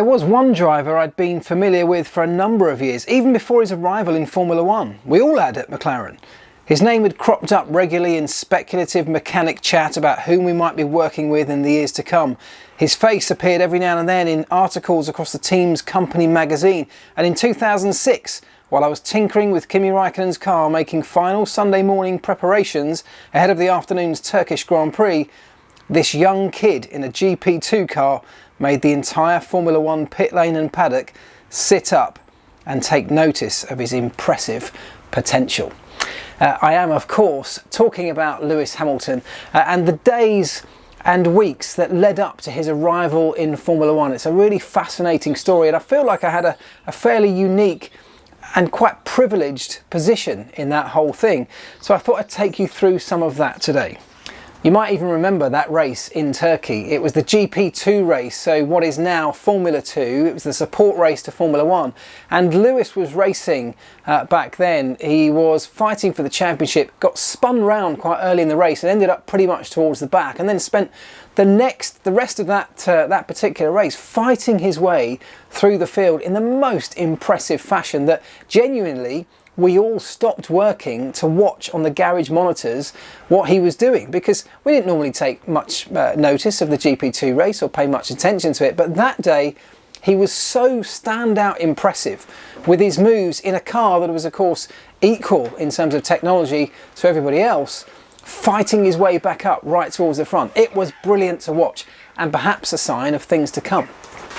was one driver I'd been familiar with for a number of years, even before his arrival in Formula One. We all had at McLaren. His name had cropped up regularly in speculative mechanic chat about whom we might be working with in the years to come. His face appeared every now and then in articles across the team's company magazine, and in 2006, while I was tinkering with Kimi Raikkonen's car making final Sunday morning preparations ahead of the afternoon's Turkish Grand Prix, this young kid in a GP2 car made the entire Formula One pit lane and paddock sit up and take notice of his impressive potential. I am, of course, talking about Lewis Hamilton and the days and weeks that led up to his arrival in Formula One. It's a really fascinating story, and I feel like I had a fairly unique and quite privileged position in that whole thing. So I thought I'd take you through some of that today. You might even remember that race in Turkey. It was the GP2 race, so what is now Formula 2. It was the support race to Formula 1. And Lewis was racing back then. He was fighting for the championship, got spun round quite early in the race and ended up pretty much towards the back, and then spent the rest of that particular race fighting his way through the field in the most impressive fashion that genuinely we all stopped working to watch on the garage monitors what he was doing, because we didn't normally take much notice of the GP2 race or pay much attention to it. But that day he was so standout impressive with his moves in a car that was, of course, equal in terms of technology to everybody else, fighting his way back up right towards the front. It was brilliant to watch, and perhaps a sign of things to come.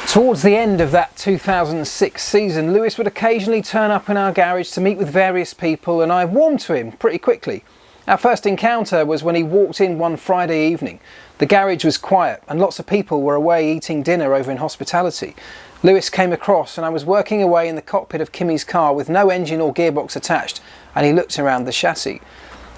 Towards the end of that 2006 season, Lewis would occasionally turn up in our garage to meet with various people, and I warmed to him pretty quickly. Our first encounter was when he walked in one Friday evening. The garage was quiet and lots of people were away eating dinner over in hospitality. Lewis came across and I was working away in the cockpit of Kimi's car with no engine or gearbox attached, and he looked around the chassis.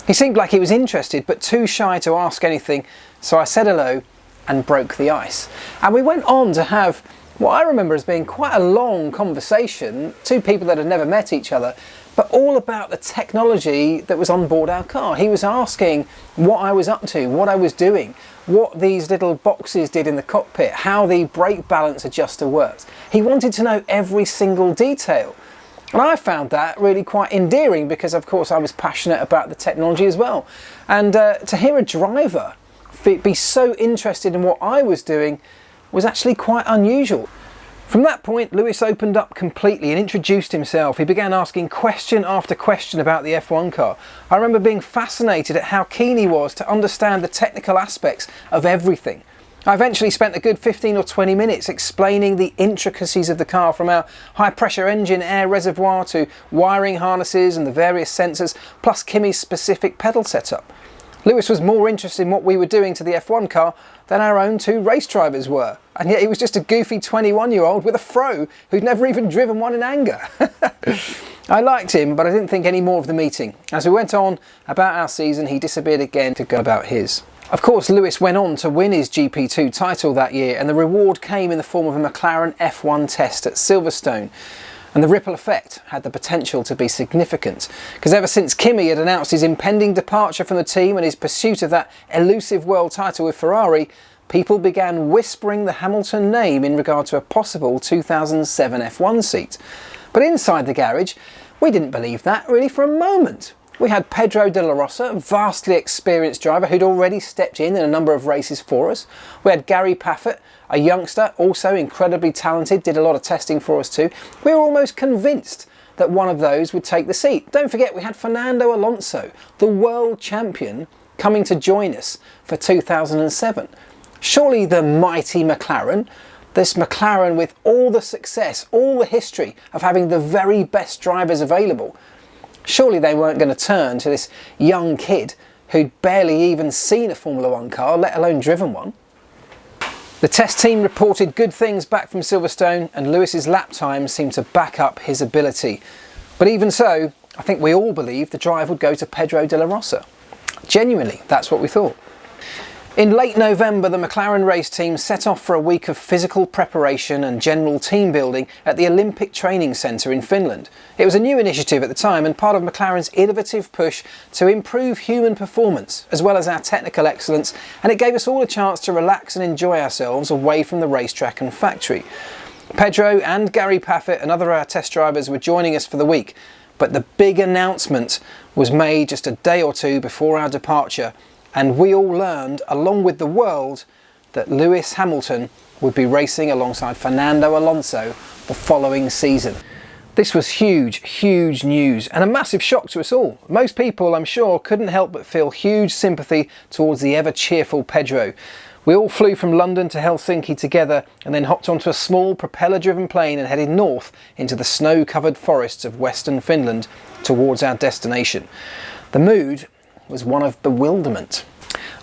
He seemed like he was interested but too shy to ask anything, so I said hello and broke the ice. And we went on to have what I remember as being quite a long conversation, two people that had never met each other, but all about the technology that was on board our car. He was asking what I was up to, what I was doing, what these little boxes did in the cockpit, how the brake balance adjuster worked. He wanted to know every single detail. And I found that really quite endearing because, of course, I was passionate about the technology as well. And to hear a driver be so interested in what I was doing was actually quite unusual. From that point, Lewis opened up completely and introduced himself. He began asking question after question about the F1 car. I remember being fascinated at how keen he was to understand the technical aspects of everything. I eventually spent a good 15 or 20 minutes explaining the intricacies of the car, from our high pressure engine air reservoir to wiring harnesses and the various sensors, plus Kimi's specific pedal setup. Lewis was more interested in what we were doing to the F1 car than our own two race drivers were. And yet he was just a goofy 21-year-old with a fro who'd never even driven one in anger. I liked him, but I didn't think any more of the meeting. As we went on about our season, he disappeared again to go about his. Of course, Lewis went on to win his GP2 title that year, and the reward came in the form of a McLaren F1 test at Silverstone. And the ripple effect had the potential to be significant, because ever since Kimi had announced his impending departure from the team and his pursuit of that elusive world title with Ferrari, people began whispering the Hamilton name in regard to a possible 2007 F1 seat. But inside the garage, we didn't believe that really for a moment. We had Pedro de la Rosa, a vastly experienced driver who'd already stepped in a number of races for us. We had Gary Paffett, a youngster, also incredibly talented, did a lot of testing for us too. We were almost convinced that one of those would take the seat. Don't forget, we had Fernando Alonso, the world champion, coming to join us for 2007. Surely the mighty McLaren, this McLaren with all the success, all the history of having the very best drivers available, surely they weren't going to turn to this young kid who'd barely even seen a Formula One car, let alone driven one. The test team reported good things back from Silverstone, and Lewis's lap time seemed to back up his ability. But even so, I think we all believed the drive would go to Pedro de la Rosa. Genuinely, that's what we thought. In late November, the McLaren race team set off for a week of physical preparation and general team building at the Olympic Training Centre in Finland. It was a new initiative at the time and part of McLaren's innovative push to improve human performance as well as our technical excellence, and it gave us all a chance to relax and enjoy ourselves away from the racetrack and factory. Pedro and Gary Paffett and other test drivers were joining us for the week, but the big announcement was made just a day or two before our departure, and we all learned, along with the world, that Lewis Hamilton would be racing alongside Fernando Alonso the following season. This was huge news and a massive shock to us all. Most people, I'm sure, couldn't help but feel huge sympathy towards the ever cheerful Pedro. We all flew from London to Helsinki together and then hopped onto a small propeller-driven plane and headed north into the snow-covered forests of western Finland towards our destination. The mood was one of bewilderment.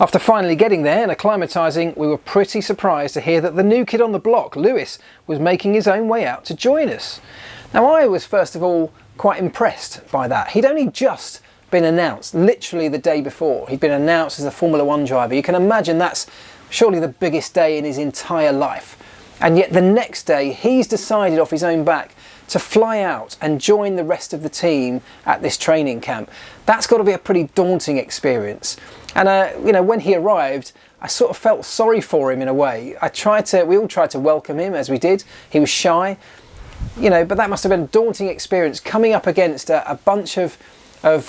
After finally getting there and acclimatising, we were pretty surprised to hear that the new kid on the block, Lewis, was making his own way out to join us. Now, I was first of all quite impressed by that. He'd only just been announced, literally the day before. He'd been announced as a Formula One driver. You can imagine that's surely the biggest day in his entire life. And yet the next day, he's decided off his own back to fly out and join the rest of the team at this training camp. That's got to be a pretty daunting experience. And when he arrived, I sort of felt sorry for him in a way. We all tried to welcome him as we did. He was shy, but that must have been a daunting experience, coming up against a bunch of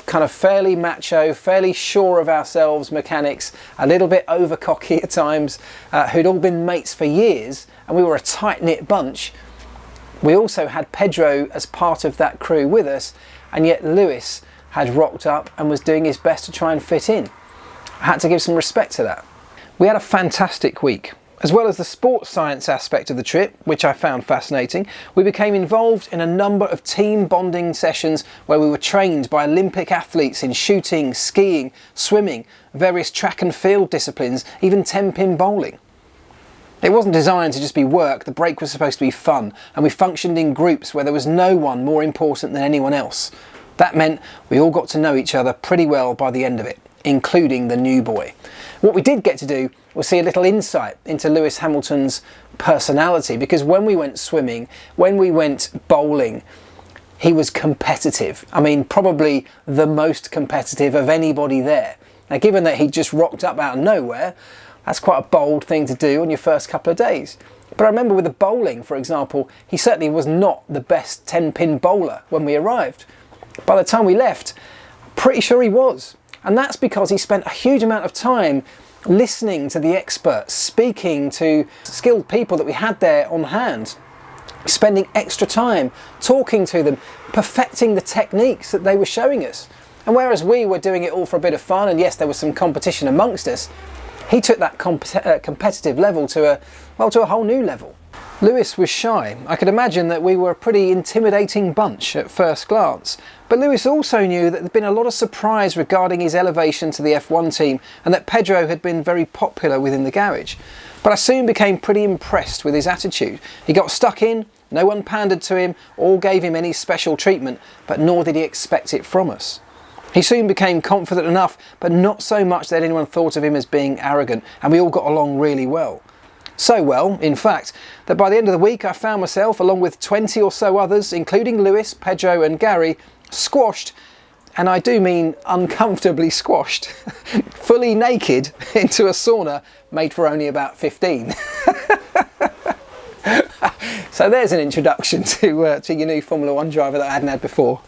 kind of fairly macho, fairly sure of ourselves mechanics, a little bit over cocky at times, who'd all been mates for years, and we were a tight-knit bunch. We also had Pedro as part of that crew with us, and yet Lewis had rocked up and was doing his best to try and fit in. I had to give some respect to that. We had a fantastic week. As well as the sports science aspect of the trip, which I found fascinating, we became involved in a number of team bonding sessions where we were trained by Olympic athletes in shooting, skiing, swimming, various track and field disciplines, even 10-pin bowling. It wasn't designed to just be work, the break was supposed to be fun, and we functioned in groups where there was no one more important than anyone else. That meant we all got to know each other pretty well by the end of it, including the new boy. What we did get to do was see a little insight into Lewis Hamilton's personality, because when we went swimming, when we went bowling, he was competitive. I mean, probably the most competitive of anybody there. Now, given that he just rocked up out of nowhere, that's quite a bold thing to do on your first couple of days. But I remember with the bowling, for example, he certainly was not the best 10-pin bowler when we arrived. By the time we left, pretty sure he was. And that's because he spent a huge amount of time listening to the experts, speaking to skilled people that we had there on hand, spending extra time talking to them, perfecting the techniques that they were showing us. And whereas we were doing it all for a bit of fun, and yes, there was some competition amongst us, he took that competitive level to a whole new level. Lewis was shy. I could imagine that we were a pretty intimidating bunch at first glance. But Lewis also knew that there'd been a lot of surprise regarding his elevation to the F1 team, and that Pedro had been very popular within the garage. But I soon became pretty impressed with his attitude. He got stuck in, no one pandered to him or gave him any special treatment, but nor did he expect it from us. He soon became confident enough, but not so much that anyone thought of him as being arrogant, and we all got along really well. So well, in fact, that by the end of the week I found myself, along with 20 or so others, including Lewis, Pedro and Gary, squashed, and I do mean uncomfortably squashed, fully naked into a sauna made for only about 15. So there's an introduction to your new Formula One driver that I hadn't had before.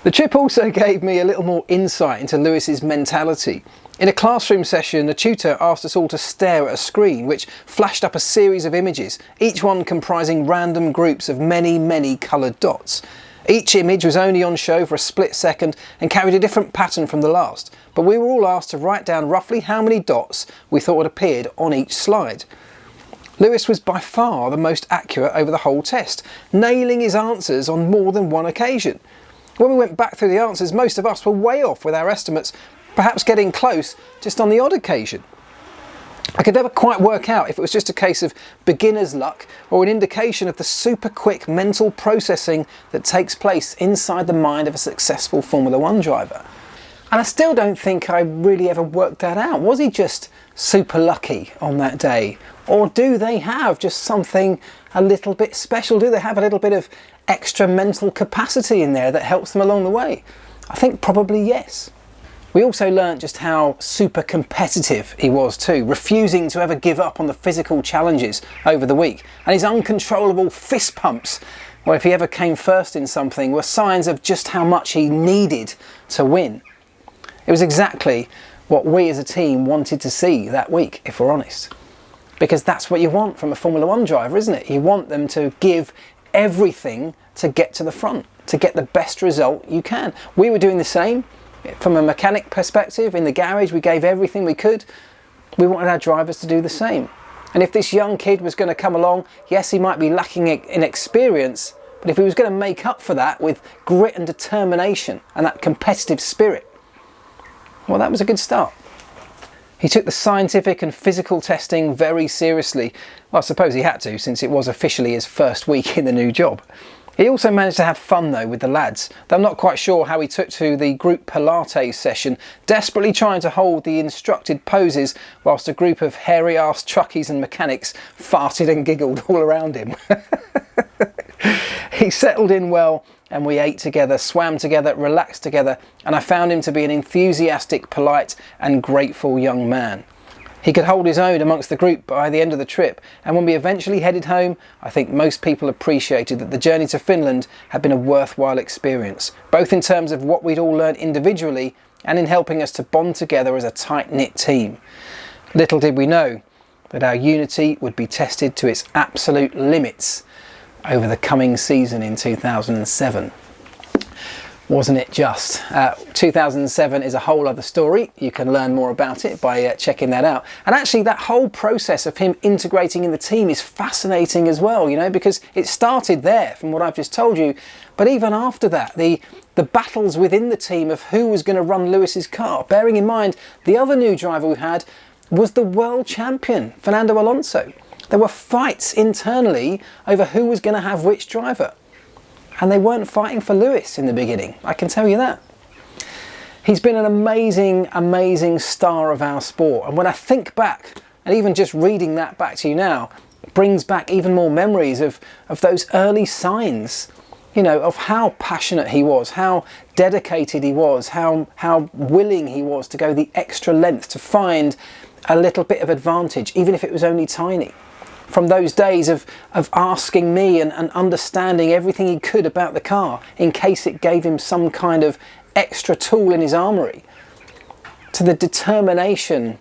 The trip also gave me a little more insight into Lewis's mentality. In a classroom session, the tutor asked us all to stare at a screen which flashed up a series of images, each one comprising random groups of many coloured dots. Each image was only on show for a split second and carried a different pattern from the last, but we were all asked to write down roughly how many dots we thought had appeared on each slide. Lewis was by far the most accurate over the whole test, nailing his answers on more than one occasion. When we went back through the answers, most of us were way off with our estimates, perhaps getting close just on the odd occasion. I could never quite work out if it was just a case of beginner's luck or an indication of the super quick mental processing that takes place inside the mind of a successful Formula One driver. And I still don't think I really ever worked that out. Was he just super lucky on that day? Or do they have just something a little bit special? Do they have a little bit of extra mental capacity in there that helps them along the way? I think probably yes. We also learnt just how super competitive he was too, refusing to ever give up on the physical challenges over the week, and his uncontrollable fist pumps, or if he ever came first in something, were signs of just how much he needed to win. It was exactly what we as a team wanted to see that week, if we're honest. Because that's what you want from a Formula One driver, isn't it? You want them to give everything to get to the front, to get the best result you can. We were doing the same. From a mechanic perspective, in the garage, we gave everything we could. We wanted our drivers to do the same. And if this young kid was going to come along, yes, he might be lacking in experience, but if he was going to make up for that with grit and determination and that competitive spirit, well, that was a good start. He took the scientific and physical testing very seriously. Well, I suppose he had to, since it was officially his first week in the new job. He also managed to have fun though with the lads, though I'm not quite sure how he took to the group Pilates session, desperately trying to hold the instructed poses whilst a group of hairy-arsed truckies and mechanics farted and giggled all around him. He settled in well, and we ate together, swam together, relaxed together, and I found him to be an enthusiastic, polite and grateful young man. He could hold his own amongst the group by the end of the trip, and when we eventually headed home, I think most people appreciated that the journey to Finland had been a worthwhile experience, both in terms of what we'd all learned individually and in helping us to bond together as a tight-knit team. Little did we know that our unity would be tested to its absolute limits over the coming season in 2007. Wasn't it just? 2007 is a whole other story. You can learn more about it by checking that out. And actually that whole process of him integrating in the team is fascinating as well, you know, because it started there from what I've just told you. But even after that, the battles within the team of who was going to run Lewis's car, bearing in mind the other new driver we had was the world champion, Fernando Alonso. There were fights internally over who was going to have which driver. And they weren't fighting for Lewis in the beginning, I can tell you that. He's been an amazing, amazing star of our sport. And when I think back, and even just reading that back to you now, brings back even more memories of those early signs, you know, of how passionate he was, how dedicated he was, how willing he was to go the extra length to find a little bit of advantage, even if it was only tiny. From those days of asking me and understanding everything he could about the car in case it gave him some kind of extra tool in his armoury, to the determination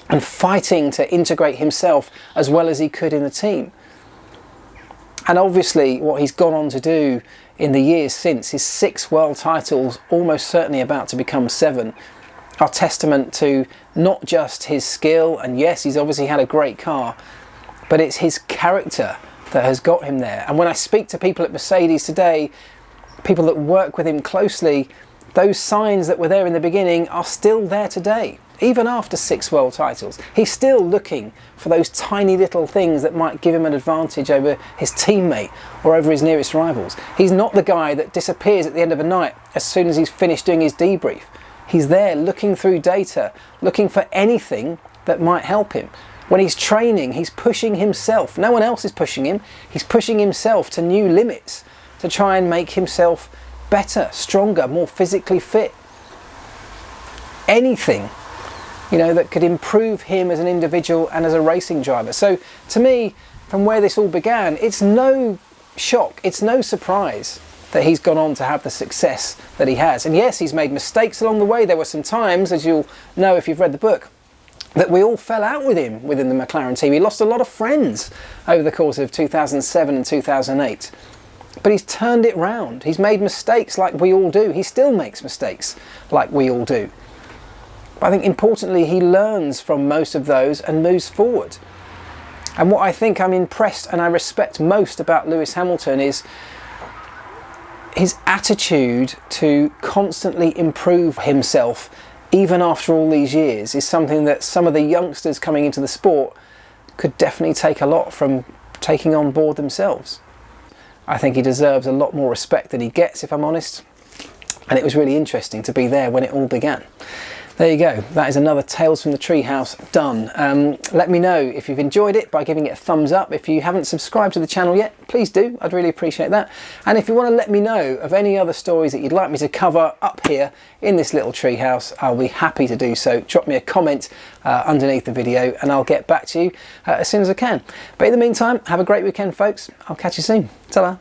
and fighting to integrate himself as well as he could in the team. And obviously what he's gone on to do in the years since, his 6 world titles, almost certainly about to become 7, are testament to not just his skill, and yes, he's obviously had a great car, but it's his character that has got him there. And when I speak to people at Mercedes today, people that work with him closely, those signs that were there in the beginning are still there today. Even after 6 world titles, he's still looking for those tiny little things that might give him an advantage over his teammate or over his nearest rivals. He's not the guy that disappears at the end of a night as soon as he's finished doing his debrief. He's there looking through data, looking for anything that might help him. When he's training, he's pushing himself. No one else is pushing him. He's pushing himself to new limits to try and make himself better, stronger, more physically fit. Anything, you know, that could improve him as an individual and as a racing driver. So to me, from where this all began, it's no shock, it's no surprise that he's gone on to have the success that he has. And yes, he's made mistakes along the way. There were some times, as you'll know if you've read the book, that we all fell out with him within the McLaren team. He lost a lot of friends over the course of 2007 and 2008. But he's turned it round. He's made mistakes like we all do. He still makes mistakes like we all do. But I think importantly, he learns from most of those and moves forward. And what I think I'm impressed and I respect most about Lewis Hamilton is his attitude to constantly improve himself even after all these years is something that some of the youngsters coming into the sport could definitely take a lot from taking on board themselves. I think he deserves a lot more respect than he gets, if I'm honest, and it was really interesting to be there when it all began. There you go, that is another Tales from the Treehouse done. Let me know if you've enjoyed it by giving it a thumbs up. If you haven't subscribed to the channel yet, please do, I'd really appreciate that. And if you want to let me know of any other stories that you'd like me to cover up here in this little treehouse, I'll be happy to do so. Drop me a comment underneath the video and I'll get back to you as soon as I can. But in the meantime, have a great weekend folks. I'll catch you soon. Ta-ra.